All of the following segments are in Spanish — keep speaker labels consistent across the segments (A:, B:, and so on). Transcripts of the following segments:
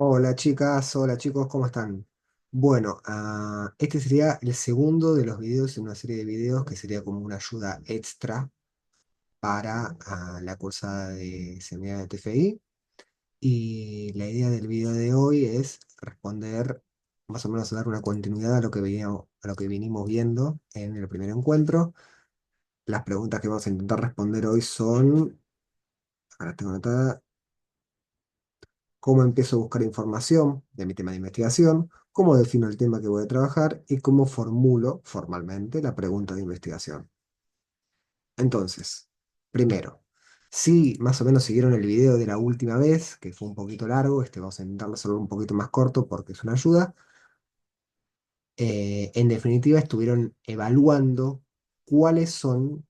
A: Hola chicas, hola chicos, ¿cómo están? Bueno, este sería el segundo de los videos en una serie de videos que sería como una ayuda extra para la cursada de seguridad de TFI. Y la idea del video de hoy es responder, más o menos dar una continuidad a lo que a lo que vinimos viendo en el primer encuentro. Las preguntas que vamos a intentar responder hoy son, ahora tengo anotada, cómo empiezo a buscar información de mi tema de investigación, cómo defino el tema que voy a trabajar y cómo formulo formalmente la pregunta de investigación. Entonces, primero, si más o menos siguieron el video de la última vez, que fue un poquito largo, este vamos a intentarlo hacerlo un poquito más corto porque es una ayuda. En definitiva, estuvieron evaluando cuáles son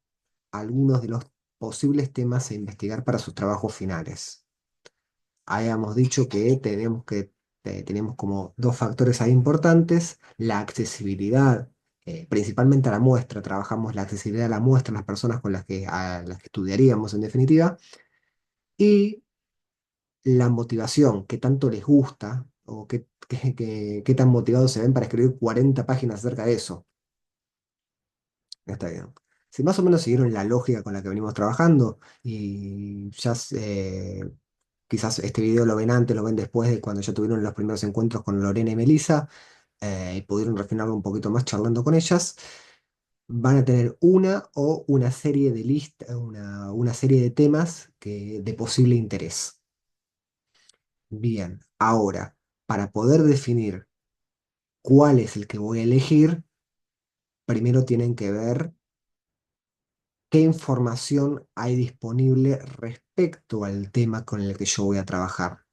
A: algunos de los posibles temas a investigar para sus trabajos finales. Habíamos dicho que tenemos como dos factores ahí importantes, la accesibilidad, principalmente a la muestra, trabajamos la accesibilidad a la muestra, las personas a las que estudiaríamos en definitiva, y la motivación, qué tanto les gusta o qué tan motivados se ven para escribir 40 páginas acerca de eso. Está bien. Si más o menos siguieron la lógica con la que venimos trabajando y quizás este video lo ven antes, lo ven después de cuando ya tuvieron los primeros encuentros con Lorena y Melissa, y pudieron refinarlo un poquito más charlando con ellas. Van a tener una o una serie de una serie de temas de posible interés. Bien, ahora, para poder definir cuál es el que voy a elegir, primero tienen que ver qué información hay disponible respecto al tema con el que yo voy a trabajar.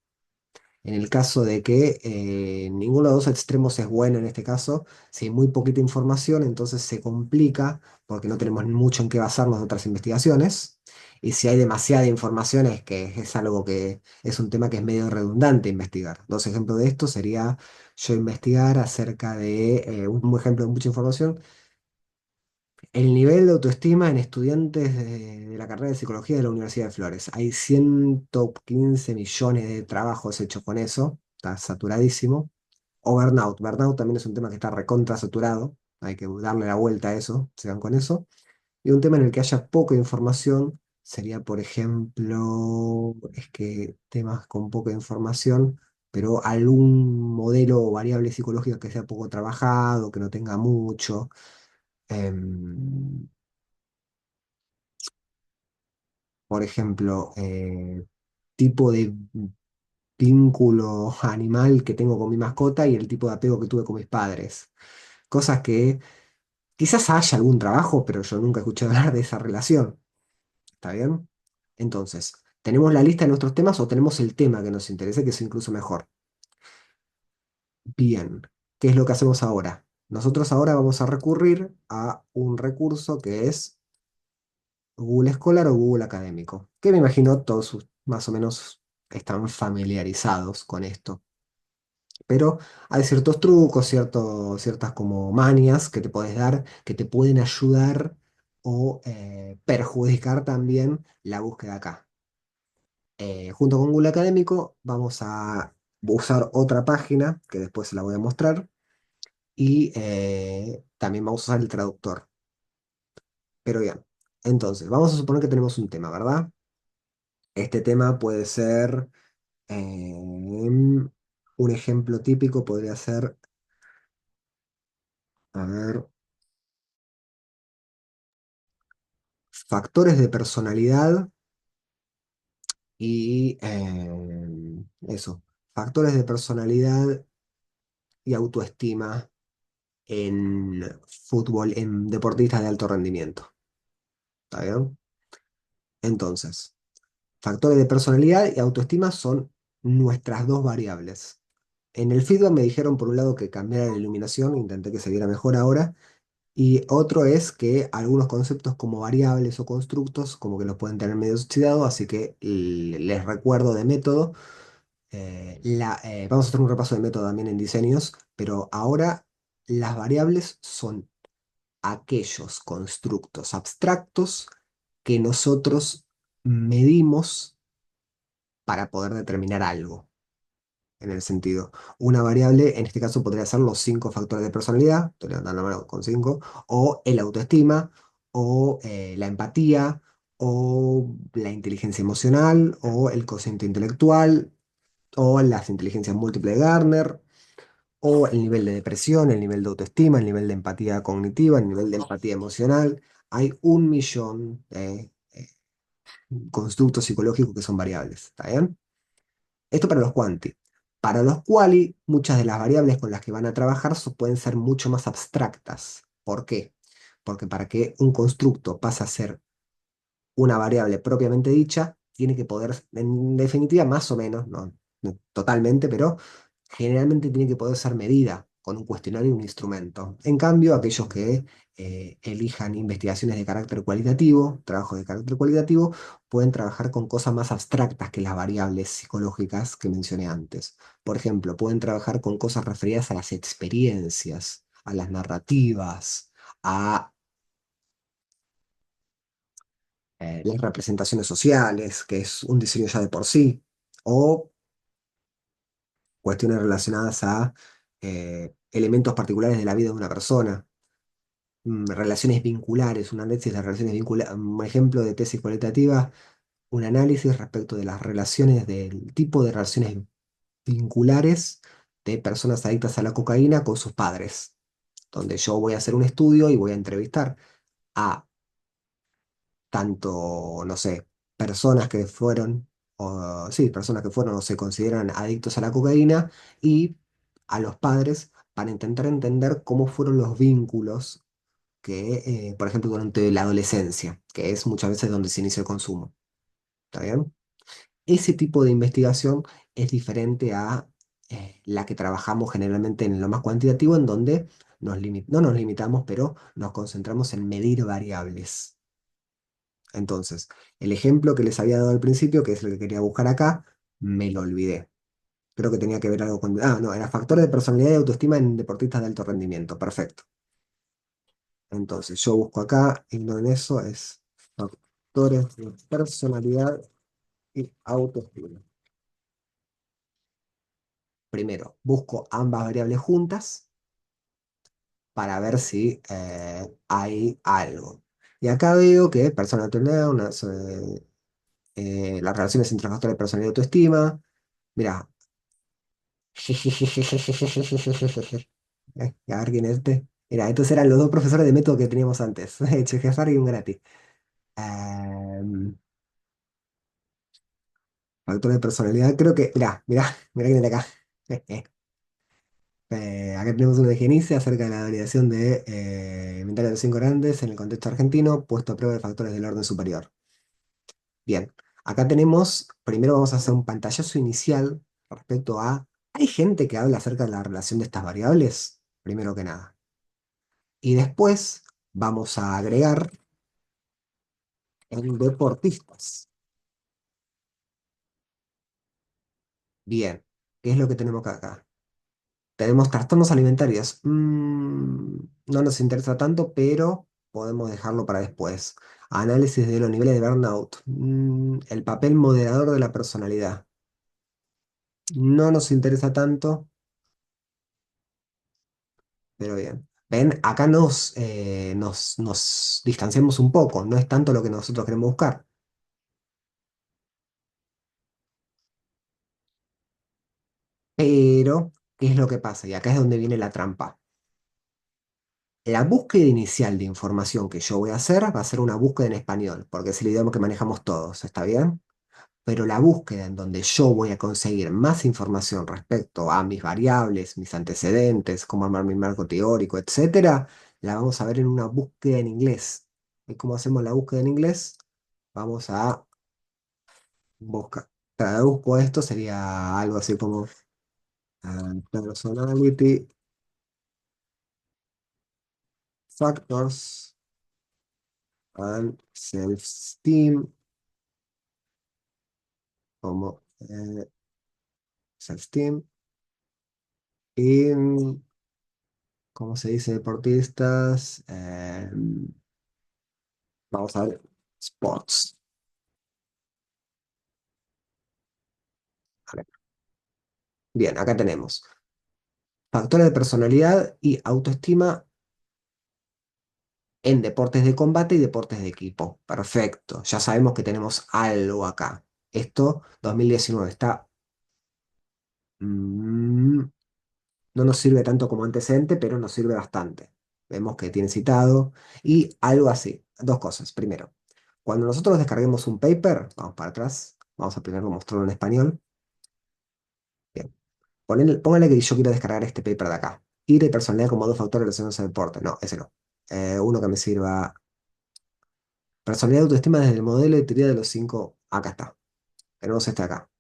A: En el caso de que ninguno de los dos extremos es bueno en este caso, si hay muy poquita información, entonces se complica porque no tenemos mucho en qué basarnos de otras investigaciones. Y si hay demasiada información, es que es algo que es un tema que es medio redundante investigar. Dos ejemplos de esto sería yo investigar acerca de un ejemplo de mucha información, el nivel de autoestima en estudiantes de la carrera de psicología de la Universidad de Flores. Hay 115 millones de trabajos hechos con eso, está saturadísimo. O burnout. Burnout también es un tema que está recontra saturado, hay que darle la vuelta a eso, se dan con eso. Y un tema en el que haya poca información sería, por ejemplo, es que temas con poca información, pero algún modelo o variable psicológica que sea poco trabajado, que no tenga mucho. Em, por ejemplo, tipo de vínculo animal que tengo con mi mascota y el tipo de apego que tuve con mis padres. Cosas que quizás haya algún trabajo, pero yo nunca he escuchado hablar de esa relación. ¿Está bien? Entonces, ¿tenemos la lista de nuestros temas o tenemos el tema que nos interesa, que es incluso mejor? Bien, ¿qué es lo que hacemos ahora? Nosotros ahora vamos a recurrir a un recurso que es Google Scholar o Google Académico, que me imagino más o menos están familiarizados con esto. Pero hay ciertos trucos, ciertas como manias que te puedes dar que te pueden ayudar o perjudicar también la búsqueda acá. Junto con Google Académico vamos a usar otra página que después se la voy a mostrar y también vamos a usar el traductor. Pero bien, entonces vamos a suponer que tenemos un tema, ¿verdad? Este tema puede ser, un ejemplo típico podría ser, a ver, factores de personalidad y eso, factores de personalidad y autoestima en fútbol, en deportistas de alto rendimiento. ¿Está bien? Entonces, factores de personalidad y autoestima son nuestras dos variables. En el feedback me dijeron por un lado que cambiara la iluminación, intenté que se viera mejor ahora, y otro es que algunos conceptos como variables o constructos como que los pueden tener medio oxidados, así que les recuerdo de método. Vamos a hacer un repaso de método también en diseños, pero ahora las variables son aquellos constructos abstractos que nosotros medimos para poder determinar algo. en el sentido. Una variable, en este caso, podría ser los 5 factores de personalidad, estoy levantando la mano con 5, o el autoestima, o la empatía, o la inteligencia emocional, o el cociente intelectual, o las inteligencias múltiples de Garner, o el nivel de depresión, el nivel de autoestima, el nivel de empatía cognitiva, el nivel de empatía emocional. Hay 1 millón de constructos psicológicos que son variables, ¿está bien? Esto para los quanti. Para los quali, muchas de las variables con las que van a trabajar pueden ser mucho más abstractas. ¿Por qué? Porque para que un constructo pase a ser una variable propiamente dicha, tiene que poder, en definitiva, más o menos, no totalmente, pero generalmente tiene que poder ser medida con un cuestionario y un instrumento. En cambio, aquellos que elijan investigaciones de carácter cualitativo, trabajos de carácter cualitativo, pueden trabajar con cosas más abstractas que las variables psicológicas que mencioné antes. Por ejemplo, pueden trabajar con cosas referidas a las experiencias, a las narrativas, a las representaciones sociales, que es un diseño ya de por sí, o cuestiones relacionadas a elementos particulares de la vida de una persona, relaciones vinculares, un análisis de relaciones vinculares, un ejemplo de tesis cualitativa, un análisis respecto de las relaciones, del tipo de relaciones vinculares de personas adictas a la cocaína con sus padres, donde yo voy a hacer un estudio y voy a entrevistar a tanto, no sé, personas que fueron, o sí, personas que fueron o se consideran adictos a la cocaína y a los padres para intentar entender cómo fueron los vínculos que, por ejemplo, durante la adolescencia, que es muchas veces donde se inicia el consumo. ¿Está bien? Ese tipo de investigación es diferente a la que trabajamos generalmente en lo más cuantitativo, en donde no nos limitamos, pero nos concentramos en medir variables. Entonces, el ejemplo que les había dado al principio, que es el que quería buscar acá, me lo olvidé. Creo que tenía que ver algo con... Ah, no, era factores de personalidad y autoestima en deportistas de alto rendimiento. Perfecto. Entonces, yo busco acá y no en eso, es factores de personalidad y autoestima. Primero, busco ambas variables juntas para ver si hay algo. Y acá veo que personalidad, las relaciones entre factores de personalidad y autoestima. Mira, a ver quién es este. Mira, estos eran los 2 profesores de método que teníamos antes. Chejefar y un gratis. Factor de personalidad, creo que. Mira quién está acá. Acá tenemos una de Genice acerca de la validación de inventario de los 5 grandes en el contexto argentino, puesto a prueba de factores del orden superior. Bien, acá tenemos, primero vamos a hacer un pantallazo inicial respecto a, ¿hay gente que habla acerca de la relación de estas variables? Primero que nada. Y después vamos a agregar en deportistas. Bien, ¿qué es lo que tenemos acá? Tenemos trastornos alimentarios. No nos interesa tanto, pero podemos dejarlo para después. Análisis de los niveles de burnout. El papel moderador de la personalidad. No nos interesa tanto, pero bien. Ven, acá nos distanciamos un poco. No es tanto lo que nosotros queremos buscar. Pero, ¿qué es lo que pasa? Y acá es donde viene la trampa. La búsqueda inicial de información que yo voy a hacer va a ser una búsqueda en español, porque es el idioma que manejamos todos, ¿está bien? Pero la búsqueda en donde yo voy a conseguir más información respecto a mis variables, mis antecedentes, cómo armar mi marco teórico, etcétera, la vamos a ver en una búsqueda en inglés. ¿Y cómo hacemos la búsqueda en inglés? Vamos a buscar. Traduzco esto, sería algo así como personality factors and self-esteem, como self-esteem, in, ¿cómo se dice deportistas? Vamos a ver, sports. Vale. Bien, acá tenemos factores de personalidad y autoestima en deportes de combate y deportes de equipo. Perfecto, ya sabemos que tenemos algo acá. Esto, 2019, está... mm, no nos sirve tanto como antecedente, pero nos sirve bastante. Vemos que tiene citado y algo así. Dos cosas. Primero, cuando nosotros descarguemos un paper, vamos para atrás, vamos a primero mostrarlo en español. Bien, póngale que yo quiero descargar este paper de acá. Ir de personalidad como dos factores relacionados al deporte. No, ese no. Uno que me sirva. Personalidad y autoestima desde el modelo de teoría de los cinco. Acá está. Tenemos este acá.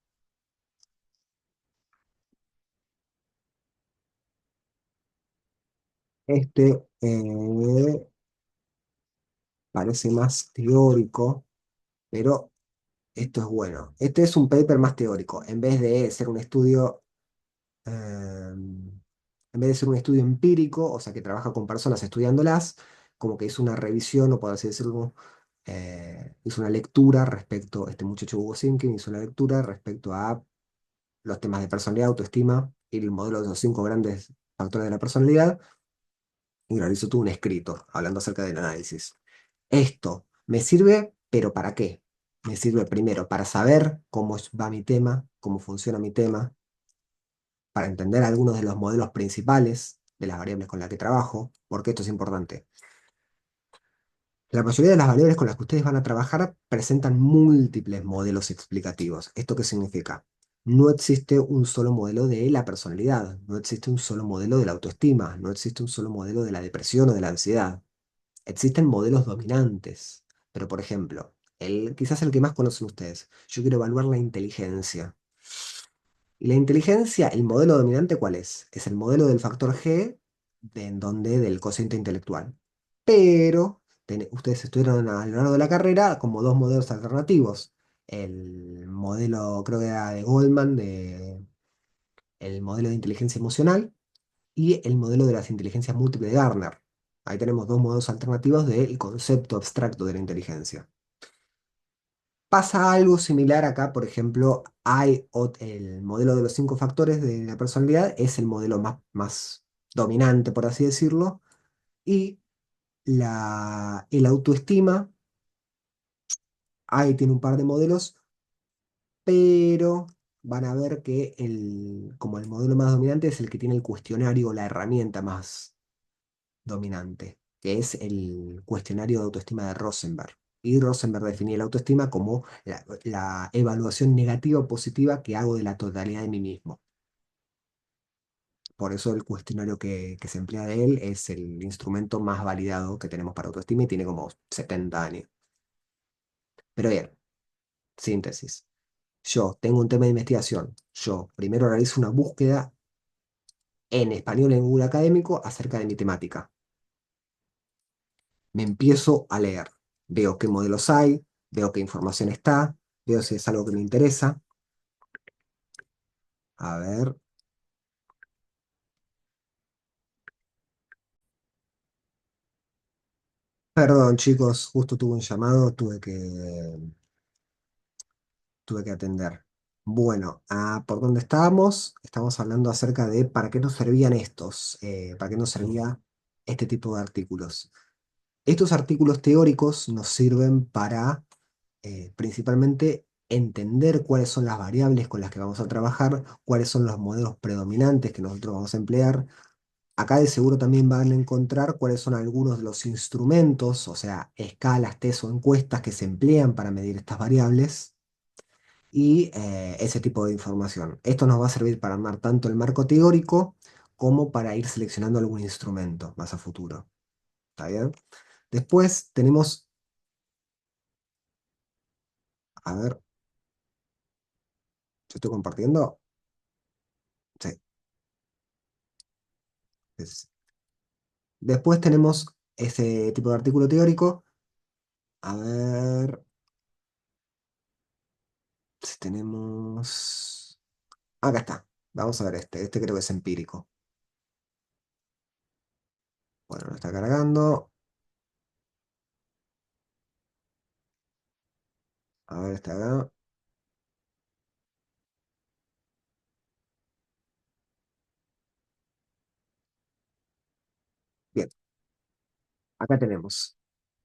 A: Este parece más teórico, pero esto es bueno. Este es un paper más teórico. En vez de ser un estudio, en vez de ser un estudio empírico, o sea, que trabaja con personas estudiándolas, como que hizo una revisión, o por así decirlo, hizo una lectura respecto, este muchacho Hugo Simkin hizo una lectura respecto a los temas de personalidad, autoestima y el modelo de los cinco grandes factores de la personalidad, y realizó todo un escrito hablando acerca del análisis. Esto me sirve, pero ¿para qué? Me sirve primero para saber va mi tema, cómo funciona mi tema, para entender algunos de los modelos principales de las variables con las que trabajo, porque esto es importante. La mayoría de las variables con las que ustedes van a trabajar presentan múltiples modelos explicativos. ¿Esto qué significa? No existe un solo modelo de la personalidad, no existe un solo modelo de la autoestima, no existe un solo modelo de la depresión o de la ansiedad. Existen modelos dominantes, pero por ejemplo, quizás el que más conocen ustedes, yo quiero evaluar la inteligencia. Y la inteligencia, el modelo dominante, ¿cuál es? Es el modelo del factor G, en donde del cociente intelectual. Pero ustedes estudiaron a lo largo de la carrera como dos modelos alternativos. El modelo, creo que era de Goldman, el modelo de inteligencia emocional, y el modelo de las inteligencias múltiples de Gardner. Ahí tenemos dos modelos alternativos del concepto abstracto de la inteligencia. Pasa algo similar acá, por ejemplo, el modelo de los cinco factores de la personalidad es el modelo más dominante, por así decirlo, y el autoestima, ahí tiene un par de modelos, pero van a ver que como el modelo más dominante es el que tiene el cuestionario, la herramienta más dominante, que es el cuestionario de autoestima de Rosenberg. Y Rosenberg definía la autoestima como la evaluación negativa o positiva que hago de la totalidad de mí mismo. Por eso el cuestionario que se emplea de él es el instrumento más validado que tenemos para autoestima y tiene como 70 años. Pero bien, síntesis. Yo tengo un tema de investigación. Yo primero realizo una búsqueda en español en Google Académico acerca de mi temática. Me empiezo a leer. Veo qué modelos hay, veo qué información está, veo si es algo que me interesa. A ver, perdón chicos, justo tuve un llamado, tuve que atender. Bueno, ¿por dónde estábamos? Estamos hablando acerca de para qué nos servían para qué nos servía este tipo de artículos. Estos artículos teóricos nos sirven para principalmente entender cuáles son las variables con las que vamos a trabajar, cuáles son los modelos predominantes que nosotros vamos a emplear. Acá de seguro también van a encontrar cuáles son algunos de los instrumentos, o sea, escalas, test o encuestas que se emplean para medir estas variables y ese tipo de información. Esto nos va a servir para armar tanto el marco teórico como para ir seleccionando algún instrumento más a futuro. ¿Está bien? Después tenemos, a ver, yo estoy compartiendo. Sí. Después tenemos ese tipo de artículo teórico. A ver si tenemos... Acá está. Vamos a ver este. Este creo que es empírico. Bueno, lo está cargando. A ver, está acá. Acá tenemos.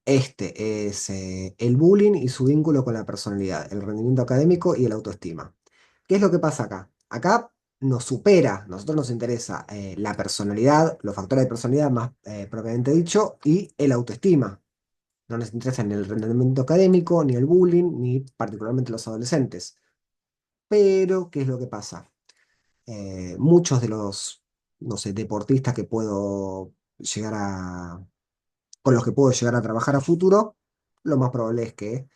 A: Este es el bullying y su vínculo con la personalidad, el rendimiento académico y el autoestima. ¿Qué es lo que pasa acá? Acá nos supera, nosotros nos interesa la personalidad, los factores de personalidad más propiamente dicho, y el autoestima. No nos interesa ni el rendimiento académico, ni el bullying, ni particularmente los adolescentes. Pero, ¿qué es lo que pasa? Muchos de los, no sé, deportistas que puedo llegar a, con los que puedo llegar a trabajar a futuro, lo más probable es que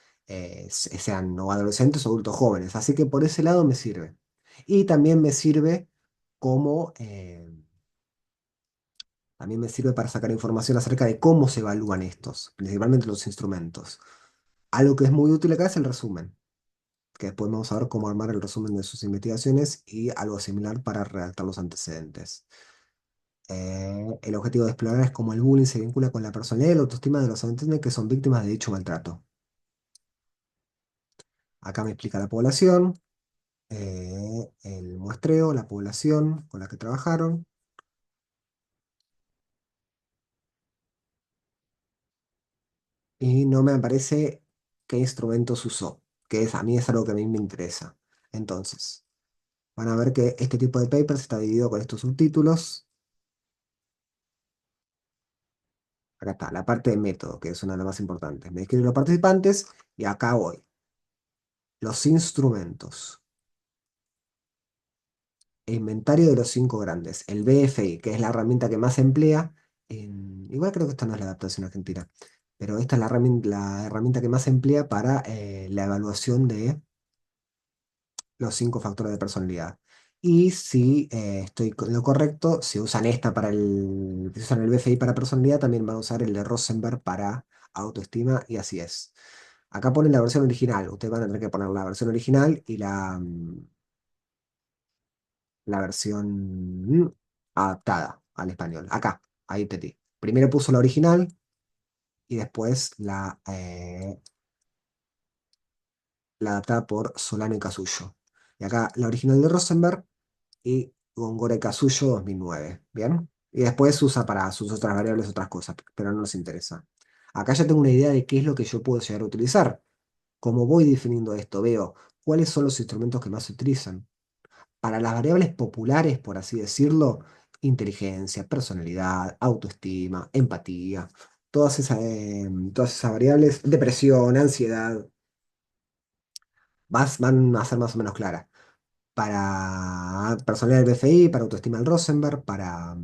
A: sean o adolescentes o adultos jóvenes. Así que por ese lado me sirve. Y como, también me sirve para sacar información acerca de cómo se evalúan estos, principalmente los instrumentos. Algo que es muy útil acá es el resumen, que después vamos a ver cómo armar el resumen de sus investigaciones y algo similar para redactar los antecedentes. El objetivo de explorar es cómo el bullying se vincula con la personalidad y la autoestima de los adolescentes que son víctimas de dicho maltrato. Acá me explica la población, el muestreo, la población con la que trabajaron, y no me aparece qué instrumentos usó, a mí es algo que a mí me interesa. Entonces, van a ver que este tipo de papers está dividido con estos subtítulos. Acá está, la parte de método, que es una de las más importantes. Me describe los participantes y acá voy. Los instrumentos. Inventario de los cinco grandes. El BFI, que es la herramienta que más se emplea. Igual creo que esta no es la adaptación argentina, pero esta es la herramienta que más se emplea para la evaluación de los cinco factores de personalidad. Y si estoy con lo correcto, si usan el BFI para personalidad, también van a usar el de Rosenberg para autoestima, y así es. Acá ponen la versión original. Ustedes van a tener que poner la versión original y la versión adaptada al español. Acá, ahí te. Primero puso la original y después la adaptada por Solano y Casullo. Y acá la original de Rosenberg y Góngora y Casullo 2009. ¿Bien? Y después usa para sus otras variables otras cosas, pero no nos interesa. Acá ya tengo una idea de qué es lo que yo puedo llegar a utilizar. Como voy definiendo esto, veo cuáles son los instrumentos que más se utilizan. Para las variables populares, por así decirlo, inteligencia, personalidad, autoestima, empatía, todas esas variables, depresión, ansiedad, van a ser más o menos claras. Para personalidad del BFI, para autoestima del Rosenberg, para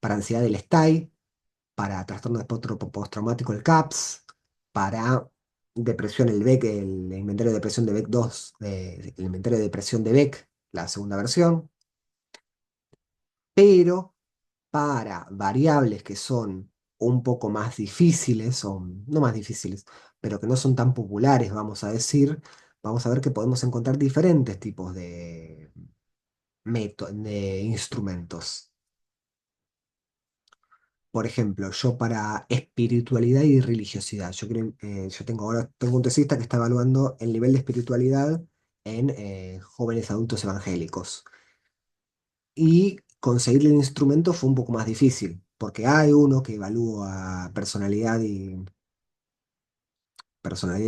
A: ansiedad del STAI, para trastorno de espectro postraumático el CAPS, para depresión el Beck, el inventario de depresión de Beck 2, el inventario de depresión de Beck, la segunda versión, pero para variables que son un poco más difíciles, o no más difíciles, pero que no son tan populares, vamos a decir, vamos a ver que podemos encontrar diferentes tipos de, de instrumentos. Por ejemplo, yo para espiritualidad y religiosidad, yo tengo un tesista que está evaluando el nivel de espiritualidad en jóvenes adultos evangélicos. Y conseguirle el instrumento fue un poco más difícil, porque hay uno que evalúa personalidad y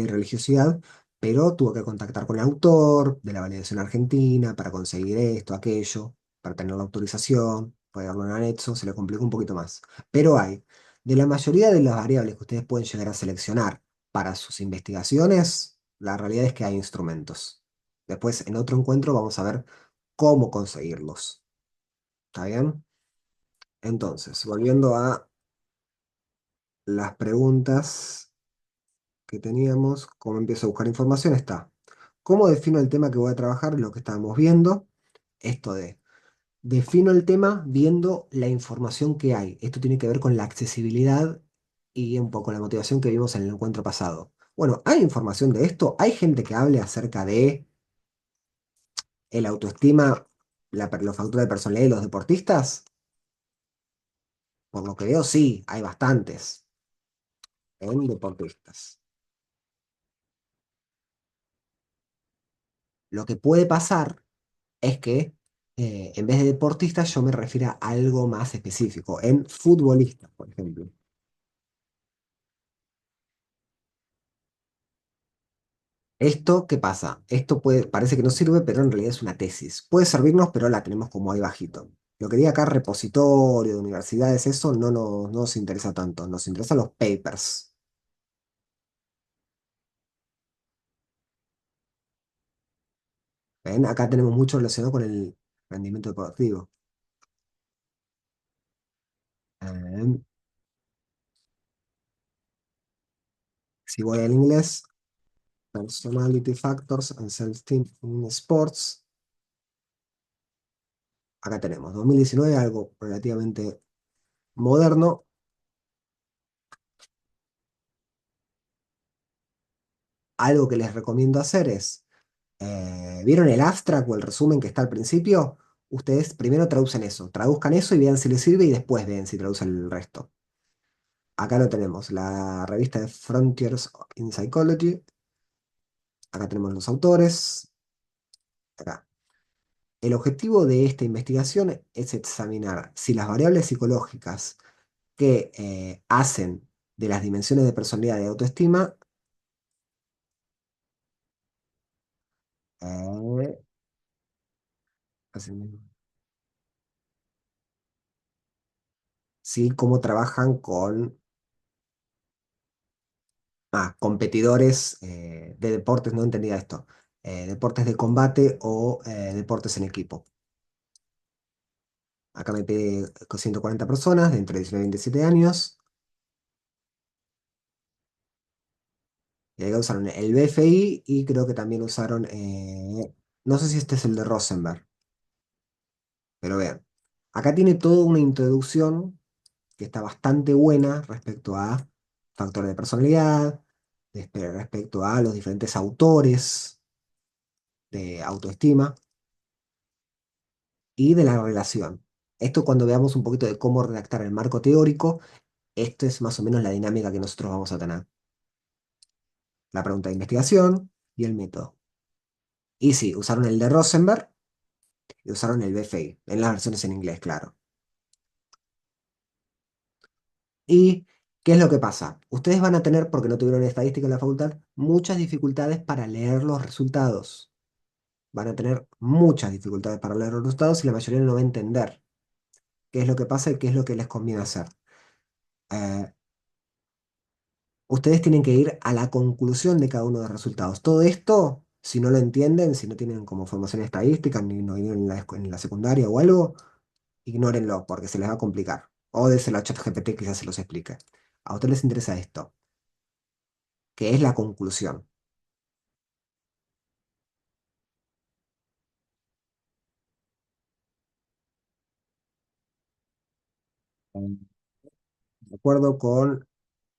A: religiosidad, pero tuvo que contactar con el autor de la validación argentina para conseguir esto, aquello, para tener la autorización, ponerlo en anexo, se le complicó un poquito más. Pero hay, de la mayoría de las variables que ustedes pueden llegar a seleccionar para sus investigaciones, la realidad es que hay instrumentos. Después, en otro encuentro, vamos a ver cómo conseguirlos. ¿Está bien? Entonces, volviendo a las preguntas que teníamos, ¿cómo empiezo a buscar información? Está. ¿Cómo defino el tema que voy a trabajar? Lo que estábamos viendo. Esto de, defino el tema viendo la información que hay. Esto tiene que ver con la accesibilidad y un poco la motivación que vimos en el encuentro pasado. Bueno, ¿hay información de esto? ¿Hay gente que hable acerca de el autoestima, los factores de personalidad de los deportistas? Por lo que veo, sí, hay bastantes en deportistas. Lo que puede pasar es que En vez de deportista, yo me refiero a algo más específico, en futbolistas, por ejemplo. Esto, ¿qué pasa? Esto puede, parece que no sirve, pero en realidad es una tesis. Puede servirnos, pero la tenemos como ahí bajito. Lo que diga acá, repositorio de universidades, eso no nos interesa tanto. Nos interesan los papers. ¿Ven? Acá tenemos mucho relacionado con el rendimiento deportivo. Eh, si voy al inglés, Personality Factors and Self-Esteem in Sports. Acá tenemos 2019, algo relativamente moderno. Algo que les recomiendo hacer es, ¿vieron el abstract o el resumen que está al principio? Ustedes primero traducen eso, traduzcan eso y vean si les sirve y después vean si traducen el resto. Acá lo tenemos, la revista de Frontiers in Psychology. Acá tenemos los autores. Acá. El objetivo de esta investigación es examinar si las variables psicológicas que hacen de las dimensiones de personalidad y autoestima, eh, hacen- sí, cómo trabajan con competidores de deportes, no entendía esto, deportes de combate o deportes en equipo. Acá me pide con 140 personas de entre 19 y 27 años. Y ahí usaron el BFI y creo que también usaron, no sé si este es el de Rosenberg, pero vean, acá tiene toda una introducción que está bastante buena respecto a factores de personalidad, respecto a los diferentes autores de autoestima y de la relación. Esto cuando veamos un poquito de cómo redactar el marco teórico, esto es más o menos la dinámica que nosotros vamos a tener. La pregunta de investigación y el método. Y sí, usaron el de Rosenberg y usaron el BFI, en las versiones en inglés, claro. ¿Y qué es lo que pasa? Ustedes van a tener, porque no tuvieron estadística en la facultad, muchas dificultades para leer los resultados. Van a tener muchas dificultades para leer los resultados y la mayoría no va a entender qué es lo que pasa y qué es lo que les conviene hacer. Eh, Ustedes tienen que ir a la conclusión de cada uno de los resultados. Todo esto, si no lo entienden, si no tienen como formación estadística, ni no vinieron en la secundaria o algo, ignórenlo porque se les va a complicar. O déselo a ChatGPT quizás se los explique. A ustedes les interesa esto, que es la conclusión. De acuerdo con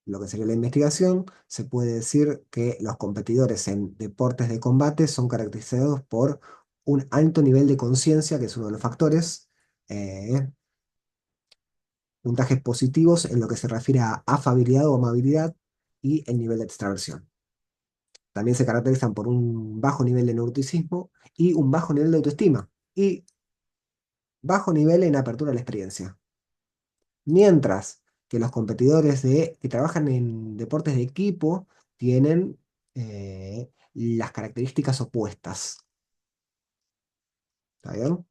A: lo que sería la investigación, se puede decir que los competidores en deportes de combate son caracterizados por un alto nivel de conciencia, que es uno de los factores, eh, puntajes positivos en lo que se refiere a afabilidad o amabilidad y el nivel de extraversión. También se caracterizan por un bajo nivel de neuroticismo y un bajo nivel de autoestima y bajo nivel en apertura a la experiencia. Mientras que los competidores que trabajan en deportes de equipo tienen las características opuestas. ¿Está bien?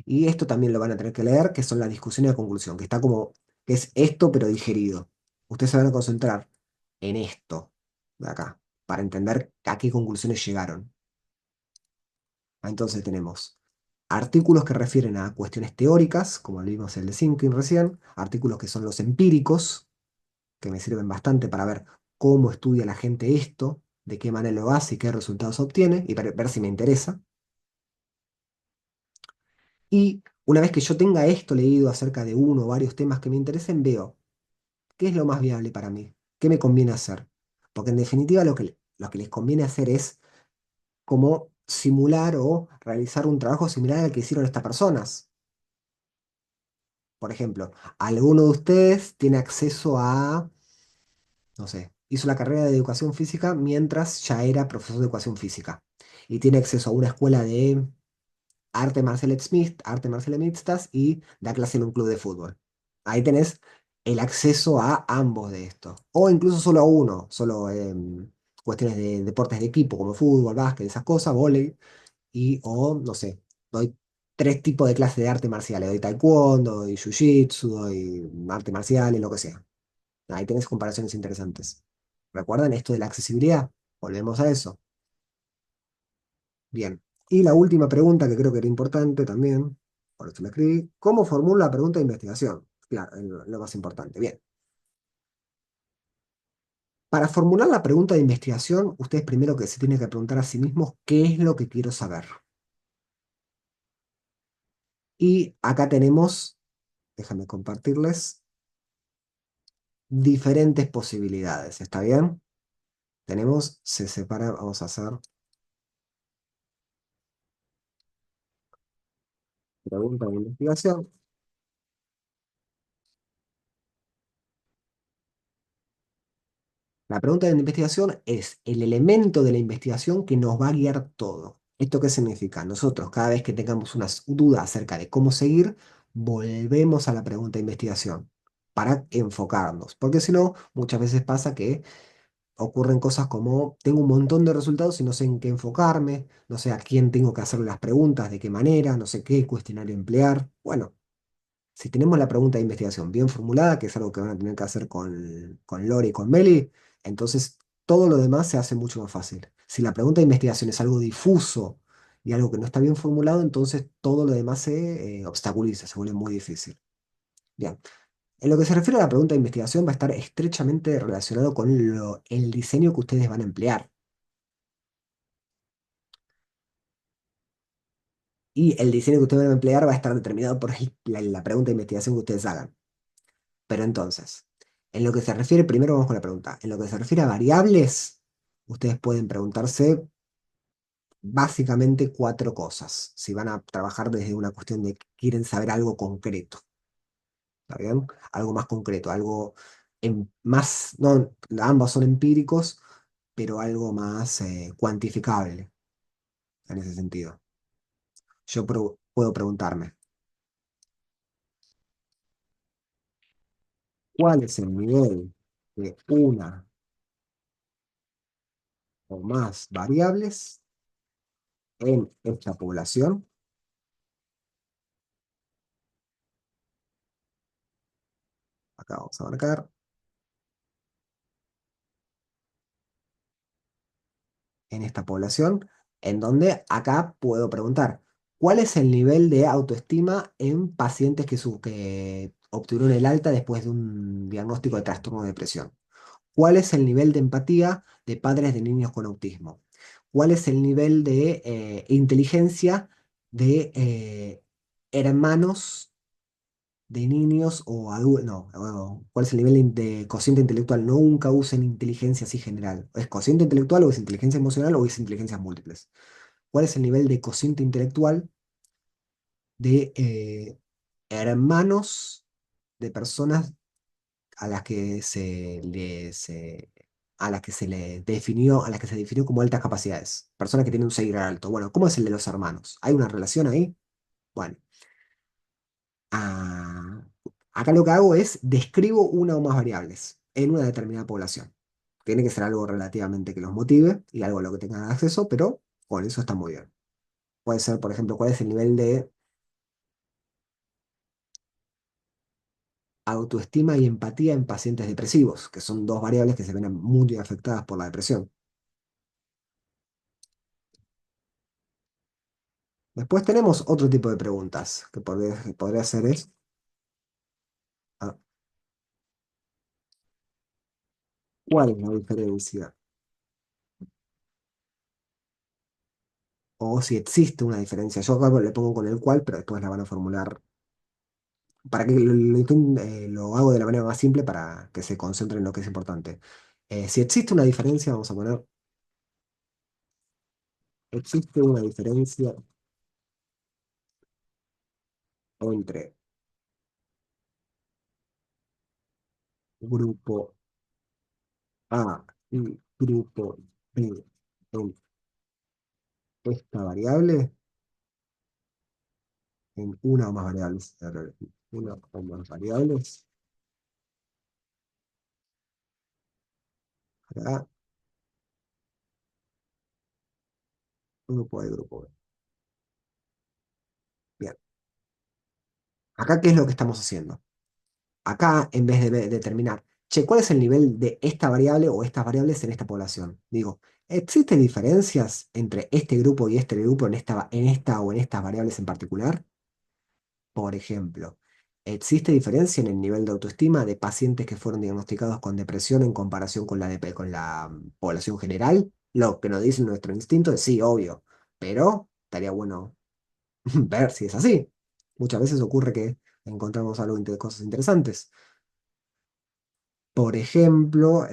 A: Y esto también lo van a tener que leer, que son la discusión y la conclusión, que está como, que es esto pero digerido. Ustedes se van a concentrar en esto de acá, para entender a qué conclusiones llegaron. Entonces tenemos artículos que refieren a cuestiones teóricas, como vimos el de Sinkin recién, artículos que son los empíricos, que me sirven bastante para ver cómo estudia la gente esto, de qué manera lo hace y qué resultados obtiene, y ver si me interesa. Y una vez que yo tenga esto leído acerca de uno o varios temas que me interesen, veo qué es lo más viable para mí, qué me conviene hacer. Porque en definitiva lo que les conviene hacer es como simular o realizar un trabajo similar al que hicieron estas personas. Por ejemplo, alguno de ustedes tiene acceso a, no sé, hizo la carrera de educación física mientras ya era profesor de educación física y tiene acceso a una escuela de arte marciales mixtas y da clase en un club de fútbol. Ahí tenés el acceso a ambos de estos. O incluso solo a uno, solo cuestiones de deportes de equipo como fútbol, básquet, esas cosas, vóley. Y, o, no sé, doy tres tipos de clases de arte marciales. Doy taekwondo, doy jiu-jitsu, doy arte marciales, lo que sea. Ahí tenés comparaciones interesantes. ¿Recuerdan esto de la accesibilidad? Volvemos a eso. Bien. Y la última pregunta que creo que era importante también, por eso la escribí, ¿cómo formula la pregunta de investigación? Claro, es lo más importante. Bien. Para formular la pregunta de investigación, ustedes primero que se tienen que preguntar a sí mismos qué es lo que quiero saber. Y acá tenemos, déjame compartirles, diferentes posibilidades. ¿Está bien? Tenemos, se separa, vamos a hacer pregunta de investigación. La pregunta de investigación es el elemento de la investigación que nos va a guiar todo. ¿Esto qué significa? Nosotros, cada vez que tengamos una duda acerca de cómo seguir, volvemos a la pregunta de investigación para enfocarnos. Porque si no, muchas veces pasa que ocurren cosas como tengo un montón de resultados y no sé en qué enfocarme, no sé a quién tengo que hacerle las preguntas, de qué manera, no sé qué cuestionario emplear. Bueno, si tenemos la pregunta de investigación bien formulada, que es algo que van a tener que hacer con Lore y con Meli, entonces todo lo demás se hace mucho más fácil. Si la pregunta de investigación es algo difuso y algo que no está bien formulado, entonces todo lo demás se obstaculiza, se vuelve muy difícil. Bien, en lo que se refiere a la pregunta de investigación va a estar estrechamente relacionado con el diseño que ustedes van a emplear. Y el diseño que ustedes van a emplear va a estar determinado por la pregunta de investigación que ustedes hagan. Pero entonces, en lo que se refiere, primero vamos con la pregunta. En lo que se refiere a variables, ustedes pueden preguntarse básicamente cuatro cosas. Si van a trabajar desde una cuestión de que quieren saber algo concreto, ¿está bien? Algo más concreto, algo más, no, ambos son empíricos, pero algo más cuantificable en ese sentido. Yo puedo preguntarme, ¿cuál es el nivel de una o más variables en esta población? Acá vamos a marcar en esta población, en donde acá puedo preguntar, ¿cuál es el nivel de autoestima en pacientes que obtuvieron el alta después de un diagnóstico de trastorno de depresión? ¿Cuál es el nivel de empatía de padres de niños con autismo? ¿Cuál es el nivel de inteligencia de hermanos de niños o adultos? No, ¿cuál es el nivel de cociente intelectual? Nunca usen inteligencia así general. ¿Es cociente intelectual o es inteligencia emocional o es inteligencias múltiples? ¿Cuál es el nivel de cociente intelectual de hermanos de personas a las que a las que se le definió, a las que se definió como altas capacidades? Personas que tienen un 6 alto. Bueno, ¿cómo es el de los hermanos? ¿Hay una relación ahí? Bueno. Ah, acá lo que hago es describo una o más variables en una determinada población. Tiene que ser algo relativamente que los motive y algo a lo que tengan acceso, pero con eso está muy bien. Puede ser, por ejemplo, cuál es el nivel de autoestima y empatía en pacientes depresivos, que son dos variables que se ven muy afectadas por la depresión. Después tenemos otro tipo de preguntas que podría ser es, ah, ¿cuál es la diferencia? O si existe una diferencia. Yo acá le pongo con el cual, pero después la van a formular para que lo hago de la manera más simple para que se concentre en lo que es importante. Si existe una diferencia, vamos a poner, existe una diferencia entre grupo A y grupo B en esta variable. en una o más variables. Una o más variables. Acá, grupo A y grupo B. Bien. Acá, ¿qué es lo que estamos haciendo? Acá, en vez de determinar, che, ¿cuál es el nivel de esta variable o estas variables en esta población? Digo, ¿existen diferencias entre este grupo y este grupo en esta o en estas variables en particular? Por ejemplo, ¿existe diferencia en el nivel de autoestima de pacientes que fueron diagnosticados con depresión en comparación con la población general? Lo que nos dice nuestro instinto es sí, obvio, pero estaría bueno ver si es así. Muchas veces ocurre que encontramos algo, cosas interesantes. Por ejemplo,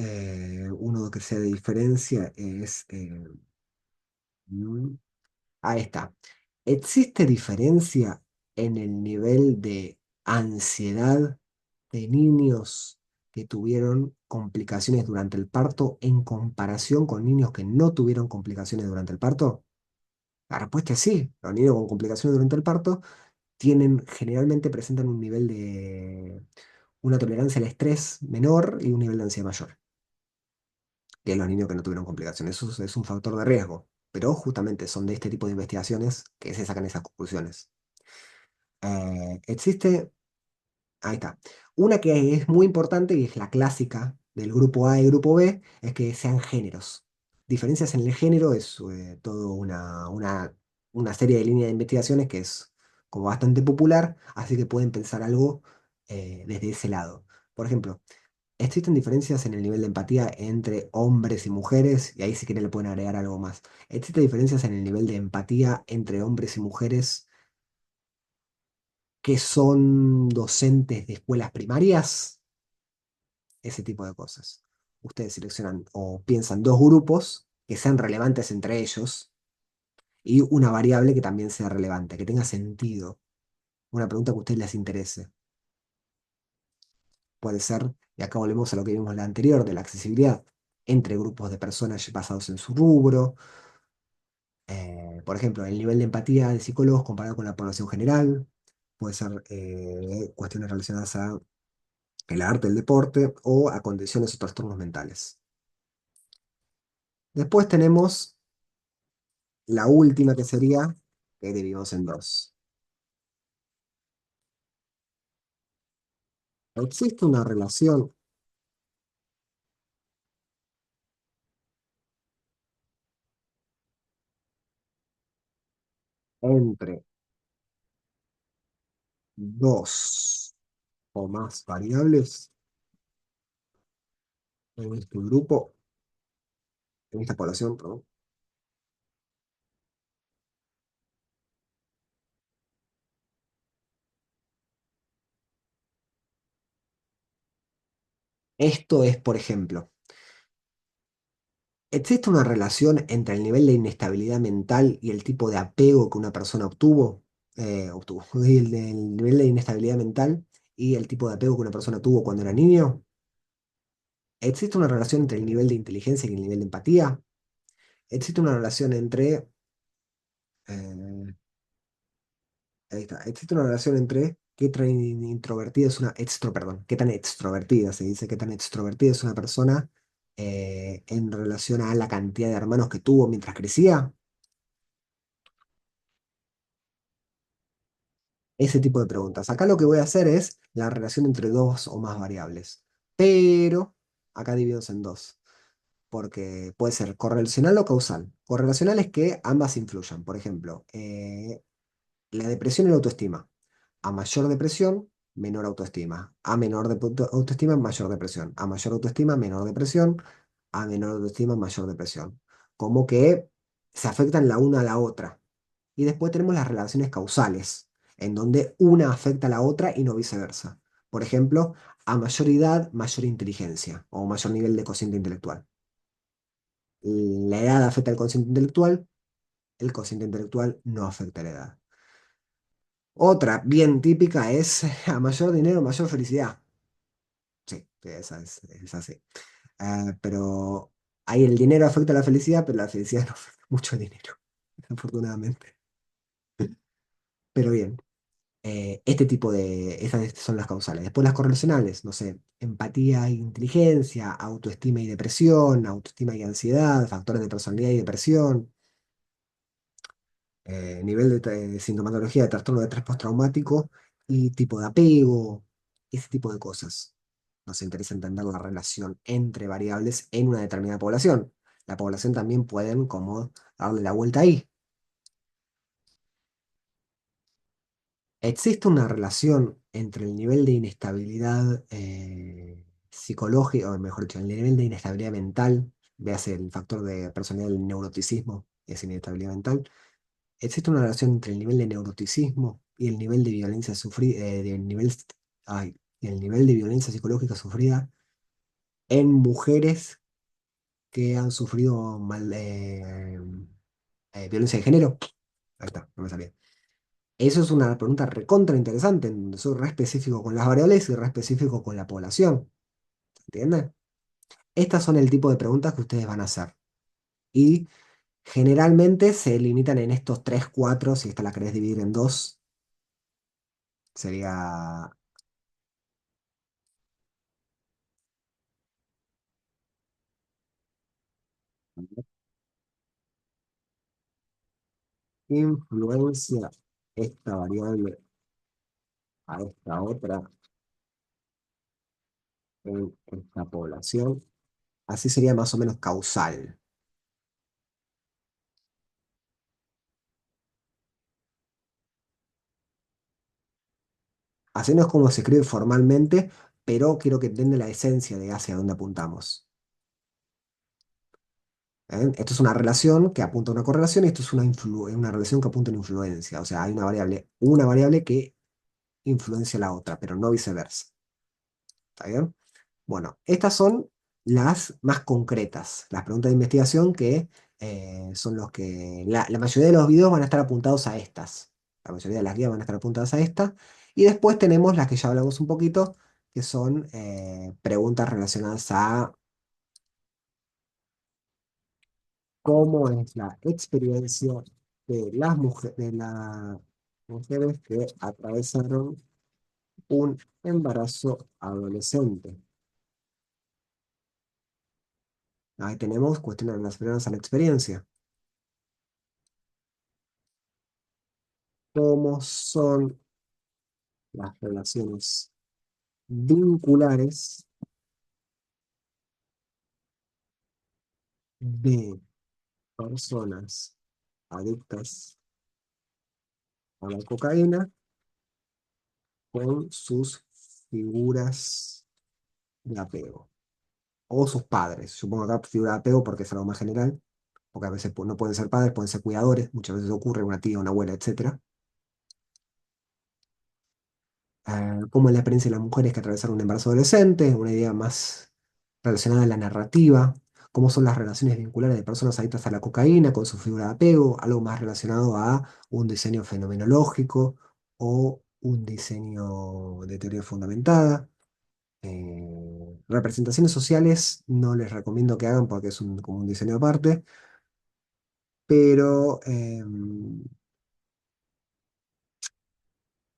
A: uno que se diferencia es, mm, ahí está. ¿Existe diferencia en el nivel de ansiedad de niños que tuvieron complicaciones durante el parto en comparación con niños que no tuvieron complicaciones durante el parto? La respuesta es sí. Los niños con complicaciones durante el parto generalmente presentan un nivel de una tolerancia al estrés menor y un nivel de ansiedad mayor que los niños que no tuvieron complicaciones. Eso es un factor de riesgo. Pero justamente son de este tipo de investigaciones que se sacan esas conclusiones. Existe, ahí está. Una que es muy importante y es la clásica del grupo A y grupo B, es que sean géneros. Diferencias en el género es todo una serie de líneas de investigaciones que es como bastante popular, así que pueden pensar algo desde ese lado. Por ejemplo, existen diferencias en el nivel de empatía entre hombres y mujeres, y ahí si quieren le pueden agregar algo más. Existen diferencias en el nivel de empatía entre hombres y mujeres que son docentes de escuelas primarias, ese tipo de cosas. Ustedes seleccionan o piensan dos grupos que sean relevantes entre ellos y una variable que también sea relevante, que tenga sentido. Una pregunta que a ustedes les interese. Puede ser, y acá volvemos a lo que vimos en la anterior, de la accesibilidad entre grupos de personas basados en su rubro. Por ejemplo, el nivel de empatía de psicólogos comparado con la población general. Puede ser cuestiones relacionadas a el arte, el deporte o a condiciones o trastornos mentales. Después tenemos la última que sería, que dividimos en dos. Existe una relación entre dos o más variables en este grupo, en esta población, perdón. Esto es, por ejemplo, ¿existe una relación entre el nivel de inestabilidad mental y el tipo de apego que una persona y el nivel de inestabilidad mental y el tipo de apego que una persona tuvo cuando era niño? ¿Existe una relación entre el nivel de inteligencia y el nivel de empatía? ¿Existe una relación entre... eh, ahí está. ¿Existe una relación entre qué tan introvertida es perdón, qué tan extrovertida, se dice, qué tan extrovertida es una persona en relación a la cantidad de hermanos que tuvo mientras crecía? Ese tipo de preguntas. Acá lo que voy a hacer es la relación entre dos o más variables. Pero acá divididos en dos. Porque puede ser correlacional o causal. Correlacional es que ambas influyan. Por ejemplo, la depresión y la autoestima. A mayor depresión, menor autoestima. A menor autoestima, mayor depresión. A mayor autoestima, menor depresión. A menor autoestima, mayor depresión. Como que se afectan la una a la otra. Y después tenemos las relaciones causales, en donde una afecta a la otra y no viceversa. Por ejemplo, a mayor edad, mayor inteligencia o mayor nivel de cociente intelectual. La edad afecta al cociente intelectual, el cociente intelectual no afecta a la edad. Otra bien típica es a mayor dinero, mayor felicidad. Sí, sí, esa es así. Pero ahí el dinero afecta a la felicidad, pero la felicidad no afecta mucho el dinero, afortunadamente. Pero bien. Esas son las causales. Después las correlacionales, no sé, empatía e inteligencia, autoestima y depresión, autoestima y ansiedad, factores de personalidad y depresión, nivel de sintomatología de trastorno de estrés postraumático y tipo de apego, ese tipo de cosas. Nos interesa entender la relación entre variables en una determinada población. La población también pueden como darle la vuelta ahí. ¿Existe una relación entre el nivel de inestabilidad psicológica, o mejor dicho, el nivel de inestabilidad mental, véase el factor de personalidad del neuroticismo, es inestabilidad mental? ¿Existe una relación entre el nivel de neuroticismo y el nivel de violencia sufrida, el nivel de violencia psicológica sufrida en mujeres que han sufrido violencia de género? Ahí está, no me salía. Eso es una pregunta recontra interesante, en donde soy re específico con las variables y re específico con la población. ¿Entiendes? Estas son el tipo de preguntas que ustedes van a hacer. Y generalmente se limitan en estos 3 4 si esta la querés dividir en dos, sería influencia esta variable a esta otra en esta población. Así sería más o menos causal. Así no es como se escribe formalmente, pero quiero que entiendan la esencia de hacia dónde apuntamos. ¿Eh? Esto es una relación que apunta a una correlación y esto es una relación que apunta a una influencia. O sea, hay una variable que influencia a la otra, pero no viceversa. ¿Está bien? Bueno, estas son las más concretas, las preguntas de investigación que son los que... La mayoría de los videos van a estar apuntados a estas. La mayoría de las guías van a estar apuntadas a estas. Y después tenemos las que ya hablamos un poquito, que son preguntas relacionadas a cómo es la experiencia de las mujeres que atravesaron un embarazo adolescente. Ahí tenemos cuestiones relacionadas a la experiencia. ¿Cómo son las relaciones vinculares de personas adictas a la cocaína con sus figuras de apego? O sus padres. Supongo acá figura de apego porque es algo más general, porque a veces no pueden ser padres, pueden ser cuidadores, muchas veces ocurre una tía, una abuela, etcétera. Cómo es la experiencia de las mujeres que atravesaron un embarazo adolescente, una idea más relacionada a la narrativa, cómo son las relaciones vinculares de personas adictas a la cocaína con su figura de apego, algo más relacionado a un diseño fenomenológico o un diseño de teoría fundamentada. Representaciones sociales no les recomiendo que hagan porque es como un diseño aparte, pero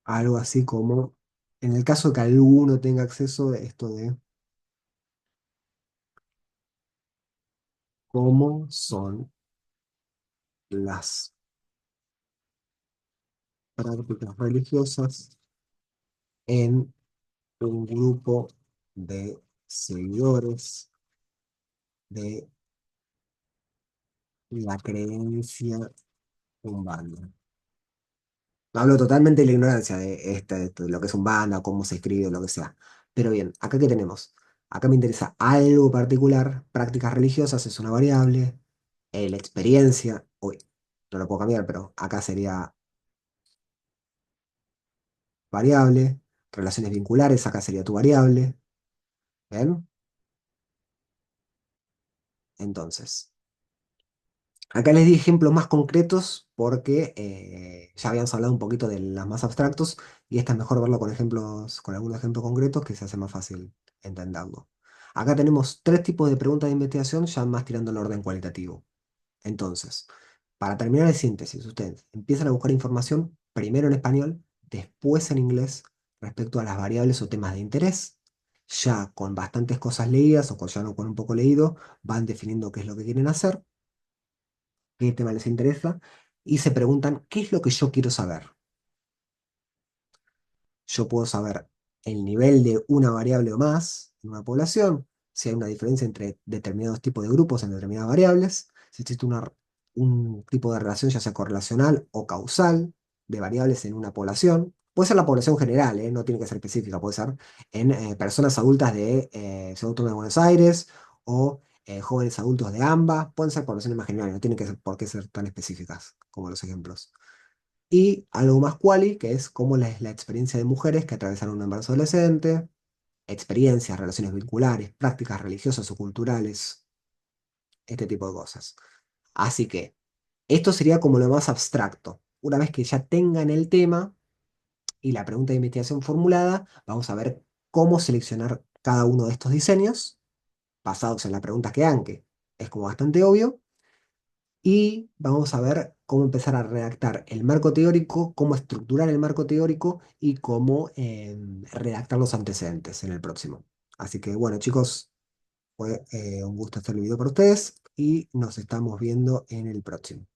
A: algo así como, en el caso de que alguno tenga acceso a esto de cómo son las prácticas religiosas en un grupo de seguidores de la creencia umbanda. Hablo totalmente de la ignorancia de esto, de lo que es umbanda, cómo se escribe, lo que sea. Pero bien, acá qué tenemos. Acá me interesa algo particular, prácticas religiosas es una variable, la experiencia, uy, no lo puedo cambiar, pero acá sería variable, relaciones vinculares, acá sería tu variable. ¿Bien? Entonces, acá les di ejemplos más concretos porque ya habíamos hablado un poquito de los más abstractos y esta es mejor verlo con ejemplos, con algunos ejemplos concretos que se hace más fácil entenderlo. Acá tenemos tres tipos de preguntas de investigación ya más tirando el orden cualitativo. Entonces, para terminar el síntesis, ustedes empiezan a buscar información primero en español, después en inglés respecto a las variables o temas de interés. Ya con bastantes cosas leídas o ya no con un poco leído, van definiendo qué es lo que quieren hacer, qué tema les interesa y se preguntan qué es lo que yo quiero saber. Yo puedo saber el nivel de una variable o más en una población, si hay una diferencia entre determinados tipos de grupos en determinadas variables, si existe un tipo de relación, ya sea correlacional o causal, de variables en una población. Puede ser la población general, no tiene que ser específica, puede ser en personas adultas de Ciudad Autónoma de Buenos Aires o jóvenes adultos de AMBA, pueden ser poblaciones más generales, no tienen por qué ser tan específicas como los ejemplos. Y algo más quali, que es cómo es la experiencia de mujeres que atravesaron un embarazo adolescente, experiencias, relaciones vinculares, prácticas religiosas o culturales, este tipo de cosas. Así que esto sería como lo más abstracto. Una vez que ya tengan el tema y la pregunta de investigación formulada, vamos a ver cómo seleccionar cada uno de estos diseños basados en la pregunta que dan, que es como bastante obvio. Y vamos a ver cómo empezar a redactar el marco teórico, cómo estructurar el marco teórico y cómo redactar los antecedentes en el próximo. Así que bueno, chicos, fue un gusto hacer el video para ustedes y nos estamos viendo en el próximo.